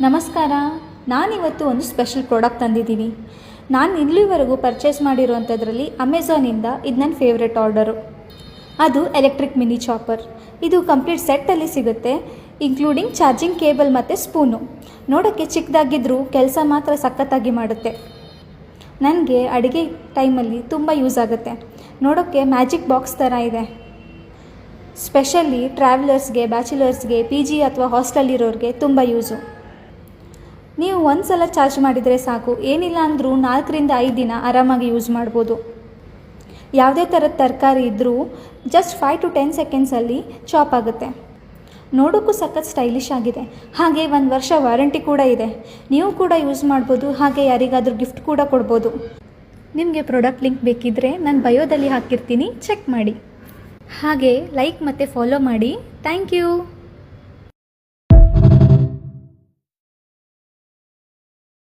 ನಮಸ್ಕಾರ. ನಾನಿವತ್ತು ಒಂದು ಸ್ಪೆಷಲ್ ಪ್ರಾಡಕ್ಟ್ ತಂದಿದ್ದೀನಿ. ನಾನು ಇಲ್ಲಿವರೆಗೂ ಪರ್ಚೇಸ್ ಮಾಡಿರುವಂಥದ್ರಲ್ಲಿ ಅಮೆಝಾನಿಂದ ಇದು ನನ್ನ ಫೇವ್ರೆಟ್ ಆರ್ಡರು. ಅದು ಎಲೆಕ್ಟ್ರಿಕ್ ಮಿನಿ ಚಾಪರ್. ಇದು ಕಂಪ್ಲೀಟ್ ಸೆಟ್ಟಲ್ಲಿ ಸಿಗುತ್ತೆ, ಇನ್ಕ್ಲೂಡಿಂಗ್ ಚಾರ್ಜಿಂಗ್ ಕೇಬಲ್ ಮತ್ತು ಸ್ಪೂನು. ನೋಡೋಕ್ಕೆ ಚಿಕ್ಕದಾಗಿದ್ದರೂ ಕೆಲಸ ಮಾತ್ರ ಸಖತ್ತಾಗಿ ಮಾಡುತ್ತೆ. ನನಗೆ ಅಡುಗೆ ಟೈಮಲ್ಲಿ ತುಂಬ ಯೂಸ್ ಆಗುತ್ತೆ. ನೋಡೋಕ್ಕೆ ಮ್ಯಾಜಿಕ್ ಬಾಕ್ಸ್ ಥರ ಇದೆ. ಸ್ಪೆಷಲಿ ಟ್ರಾವೆಲರ್ಸ್ಗೆ, ಬ್ಯಾಚುಲರ್ಸ್ಗೆ, PG ಅಥವಾ ಹಾಸ್ಟೆಲಿರೋರಿಗೆ ತುಂಬ ಯೂಸು. ನೀವು ಒಂದು ಸಲ ಚಾರ್ಜ್ ಮಾಡಿದರೆ ಸಾಕು, ಏನಿಲ್ಲ ಅಂದರೂ 4 ರಿಂದ 5 ದಿನ ಆರಾಮಾಗಿ ಯೂಸ್ ಮಾಡ್ಬೋದು. ಯಾವುದೇ ಥರದ ತರಕಾರಿ ಇದ್ದರೂ ಜಸ್ಟ್ 5 to 10 ಸೆಕೆಂಡ್ಸಲ್ಲಿ ಚಾಪ್ ಆಗುತ್ತೆ. ನೋಡೋಕ್ಕೂ ಸಖತ್ ಸ್ಟೈಲಿಶ್ ಆಗಿದೆ. ಹಾಗೆ 1 ವರ್ಷ ವಾರಂಟಿ ಕೂಡ ಇದೆ. ನೀವು ಕೂಡ ಯೂಸ್ ಮಾಡ್ಬೋದು, ಹಾಗೆ ಯಾರಿಗಾದರೂ ಗಿಫ್ಟ್ ಕೂಡ ಕೊಡ್ಬೋದು. ನಿಮಗೆ ಪ್ರಾಡಕ್ಟ್ ಲಿಂಕ್ ಬೇಕಿದ್ದರೆ ನಾನು ಬಯೋದಲ್ಲಿ ಹಾಕಿರ್ತೀನಿ, ಚೆಕ್ ಮಾಡಿ. ಹಾಗೆ ಲೈಕ್ ಮತ್ತು ಫಾಲೋ ಮಾಡಿ. Thank you.